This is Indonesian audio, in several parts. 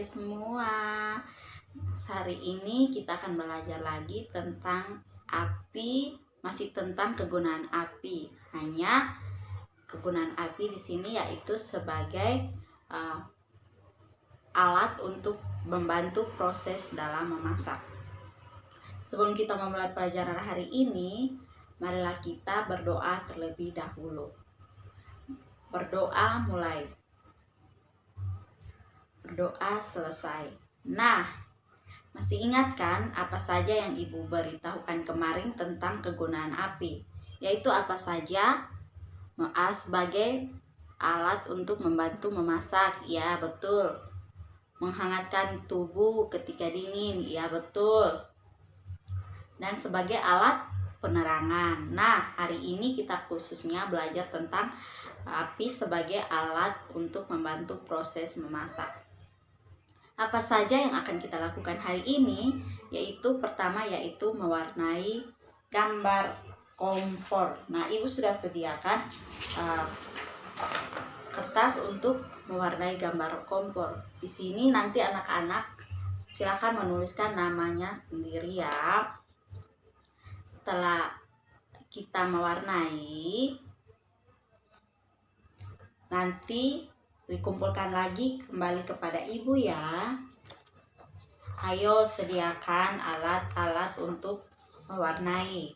pagi semua. Hari ini kita akan belajar lagi tentang api, masih tentang kegunaan api. Hanya kegunaan api di sini yaitu sebagai alat untuk membantu proses dalam memasak. Sebelum kita memulai pelajaran hari ini, marilah kita berdoa terlebih dahulu. Berdoa mulai. Berdoa selesai. Nah, masih ingat kan apa saja yang Ibu beritahukan kemarin tentang kegunaan api? Yaitu apa saja? Sebagai alat untuk membantu memasak. Ya, betul. Menghangatkan tubuh ketika dingin. Ya, betul. Dan sebagai alat penerangan. Nah, hari ini kita khususnya belajar tentang api sebagai alat untuk membantu proses memasak. Apa saja yang akan kita lakukan hari ini? Yaitu pertama yaitu mewarnai gambar kompor. Nah, Ibu sudah sediakan kertas untuk mewarnai gambar kompor. Di sini nanti anak-anak silakan menuliskan namanya sendiri ya. Setelah kita mewarnai, nanti dikumpulkan lagi kembali kepada Ibu ya. Ayo sediakan alat-alat untuk mewarnai.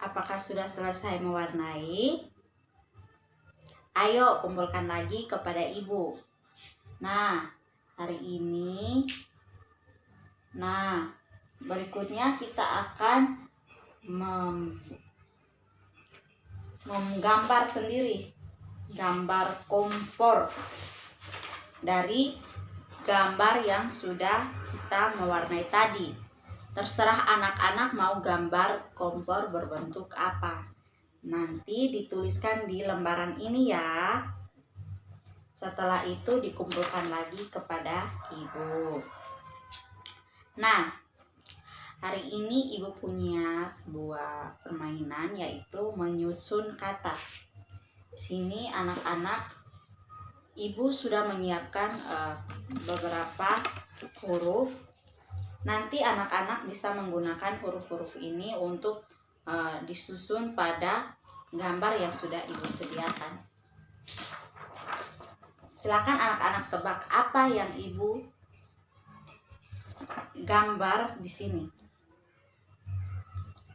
Apakah sudah selesai mewarnai? Ayo kumpulkan lagi kepada Ibu. Nah, hari ini berikutnya kita akan menggambar sendiri gambar kompor dari gambar yang sudah kita mewarnai tadi. Terserah anak-anak mau gambar kompor berbentuk apa. Nanti dituliskan di lembaran ini ya. Setelah itu dikumpulkan lagi kepada Ibu. Nah, hari ini Ibu punya sebuah permainan yaitu menyusun kata. Sini anak-anak, Ibu sudah menyiapkan beberapa huruf. Nanti anak-anak bisa menggunakan huruf-huruf ini untuk disusun pada gambar yang sudah Ibu sediakan. Silakan anak-anak tebak apa yang Ibu gambar di sini.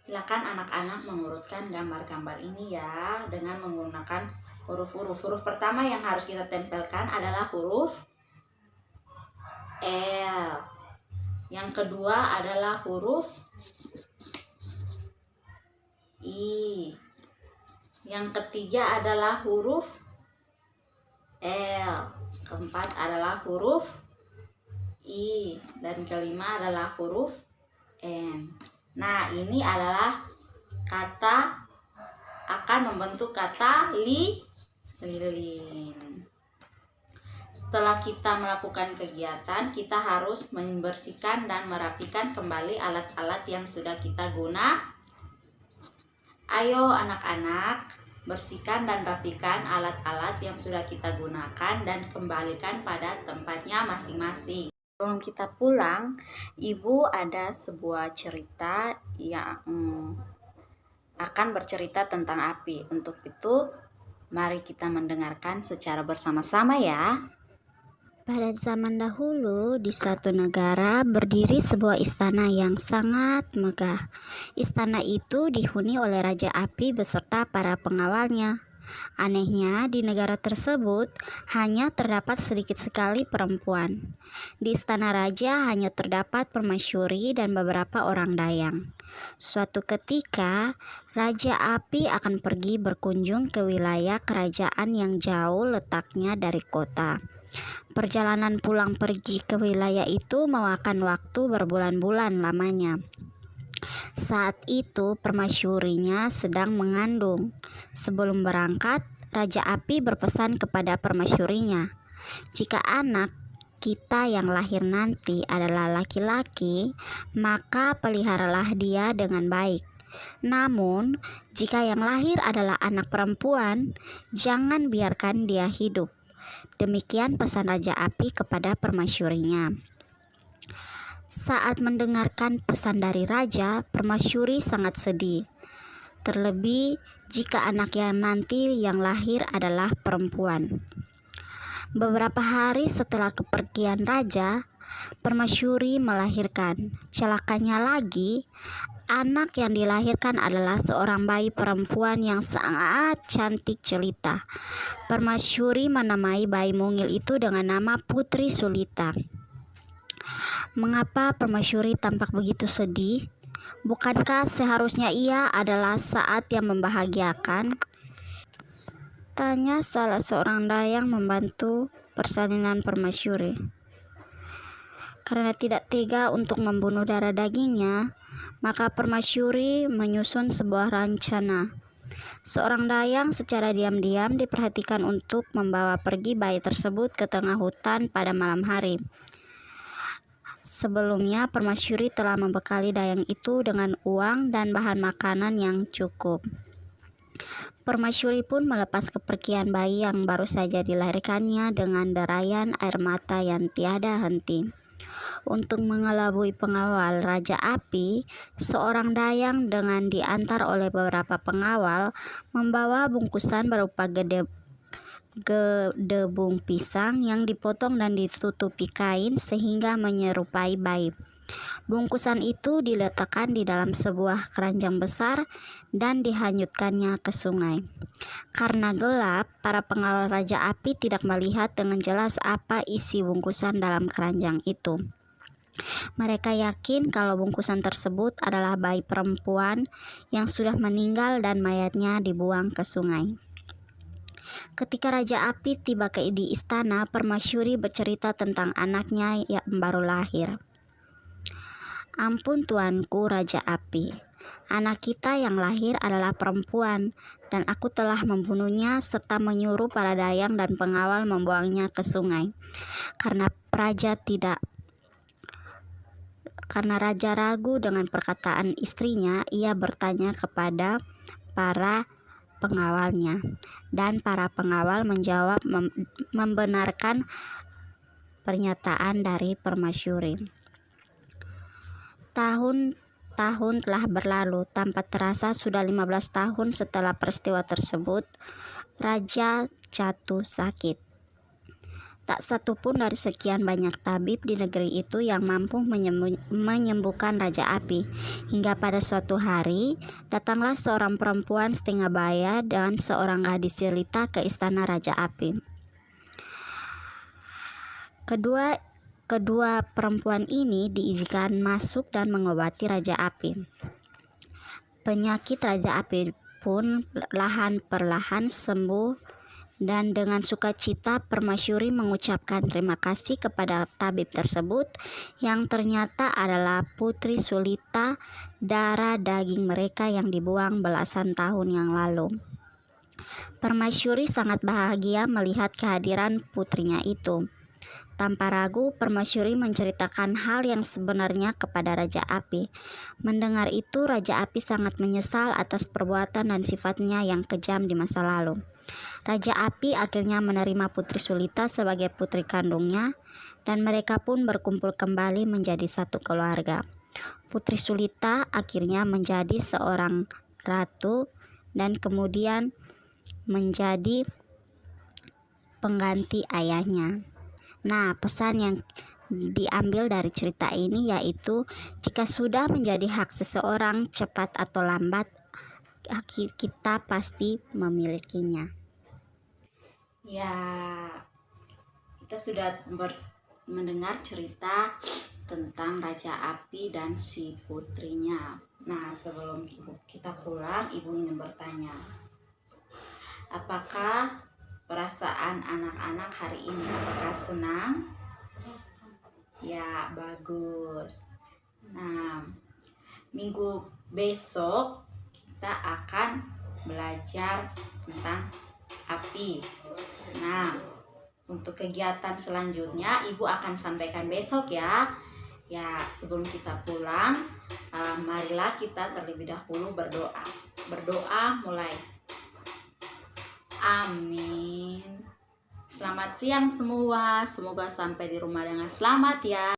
Silakan anak-anak mengurutkan gambar-gambar ini ya dengan menggunakan huruf-huruf. Huruf pertama yang harus kita tempelkan adalah huruf L. Yang kedua adalah huruf I. Yang ketiga adalah huruf L. Keempat adalah huruf I. Dan kelima adalah huruf N. Nah, ini adalah kata, akan membentuk kata lilin. Setelah kita melakukan kegiatan, kita harus membersihkan dan merapikan kembali alat-alat yang sudah kita guna. Ayo anak-anak, bersihkan dan rapikan alat-alat yang sudah kita gunakan dan kembalikan pada tempatnya masing-masing. Sebelum kita pulang, Ibu ada sebuah cerita yang akan bercerita tentang api. Untuk itu, mari kita mendengarkan secara bersama-sama ya. Pada zaman dahulu, di suatu negara berdiri sebuah istana yang sangat megah. Istana itu dihuni oleh Raja Api beserta para pengawalnya. Anehnya, di negara tersebut hanya terdapat sedikit sekali perempuan. Di istana raja hanya terdapat permaisuri dan beberapa orang dayang. Suatu ketika, Raja Api akan pergi berkunjung ke wilayah kerajaan yang jauh letaknya dari kota. Perjalanan pulang pergi ke wilayah itu memakan waktu berbulan-bulan lamanya. Saat itu permaisurinya sedang mengandung. Sebelum berangkat, Raja Api berpesan kepada permaisurinya, "Jika anak kita yang lahir nanti adalah laki-laki, maka peliharalah dia dengan baik. Namun, jika yang lahir adalah anak perempuan, jangan biarkan dia hidup. Demikian pesan Raja Api kepada permasyurinya. Saat mendengarkan pesan dari raja, permasyuri sangat sedih. Terlebih jika anak yang nanti yang lahir adalah perempuan. Beberapa hari setelah kepergian raja, permasyuri melahirkan. Celakanya lagi, anak yang dilahirkan adalah seorang bayi perempuan yang sangat cantik jelita. Permasyuri menamai bayi mungil itu dengan nama Putri Sulita. Mengapa permasyuri tampak begitu sedih? Bukankah seharusnya ia adalah saat yang membahagiakan? Tanya salah seorang dayang membantu persalinan permasyuri. Karena tidak tega untuk membunuh darah dagingnya, maka permasyuri menyusun sebuah rencana. Seorang dayang secara diam-diam diperhatikan untuk membawa pergi bayi tersebut ke tengah hutan pada malam hari. Sebelumnya, permasyuri telah membekali dayang itu dengan uang dan bahan makanan yang cukup. Permasyuri pun melepas kepergian bayi yang baru saja dilahirkannya dengan derayan air mata yang tiada henti. Untuk mengelabui pengawal Raja Api, seorang dayang dengan diantar oleh beberapa pengawal membawa bungkusan berupa gedebung pisang yang dipotong dan ditutupi kain sehingga menyerupai bayi. Bungkusan itu diletakkan di dalam sebuah keranjang besar dan dihanyutkannya ke sungai. Karena gelap, para pengawal Raja Api tidak melihat dengan jelas apa isi bungkusan dalam keranjang itu. Mereka yakin kalau bungkusan tersebut adalah bayi perempuan yang sudah meninggal dan mayatnya dibuang ke sungai. Ketika Raja Api tiba di istana, permasyuri bercerita tentang anaknya yang baru lahir. Ampun tuanku Raja Api, anak kita yang lahir adalah perempuan dan aku telah membunuhnya serta menyuruh para dayang dan pengawal membuangnya ke sungai. Karena raja ragu dengan perkataan istrinya, ia bertanya kepada para pengawalnya dan para pengawal menjawab membenarkan pernyataan dari permasyuri. Tahun-tahun telah berlalu, tanpa terasa sudah 15 tahun setelah peristiwa tersebut, raja jatuh sakit. Tak satu pun dari sekian banyak tabib di negeri itu yang mampu menyembuhkan Raja Api. Hingga pada suatu hari, datanglah seorang perempuan setengah baya dan seorang gadis jelita ke istana Raja Api. Kedua perempuan ini diizinkan masuk dan mengobati Raja Api. Penyakit Raja Api pun perlahan sembuh dan dengan sukacita permasyuri mengucapkan terima kasih kepada tabib tersebut yang ternyata adalah Putri Sulita, darah daging mereka yang dibuang belasan tahun yang lalu. Permasyuri sangat bahagia melihat kehadiran putrinya itu. Tanpa ragu, permasyuri menceritakan hal yang sebenarnya kepada Raja Api. Mendengar itu, Raja Api sangat menyesal atas perbuatan dan sifatnya yang kejam di masa lalu. Raja Api akhirnya menerima Putri Sulita sebagai putri kandungnya, dan mereka pun berkumpul kembali menjadi satu keluarga. Putri Sulita akhirnya menjadi seorang ratu dan kemudian menjadi pengganti ayahnya. Nah, pesan yang diambil dari cerita ini yaitu jika sudah menjadi hak seseorang, cepat atau lambat kita pasti memilikinya. Ya, kita sudah mendengar cerita tentang Raja Api dan si putrinya. Nah, sebelum kita pulang, Ibu ingin bertanya, apakah perasaan anak-anak hari ini? Apakah senang? Ya, bagus. Nah, minggu besok kita akan belajar tentang api. Nah, untuk kegiatan selanjutnya Ibu akan sampaikan besok ya. Ya, sebelum kita pulang, marilah kita terlebih dahulu berdoa. Berdoa mulai. Amin. Selamat siang semua, semoga sampai di rumah dengan selamat ya.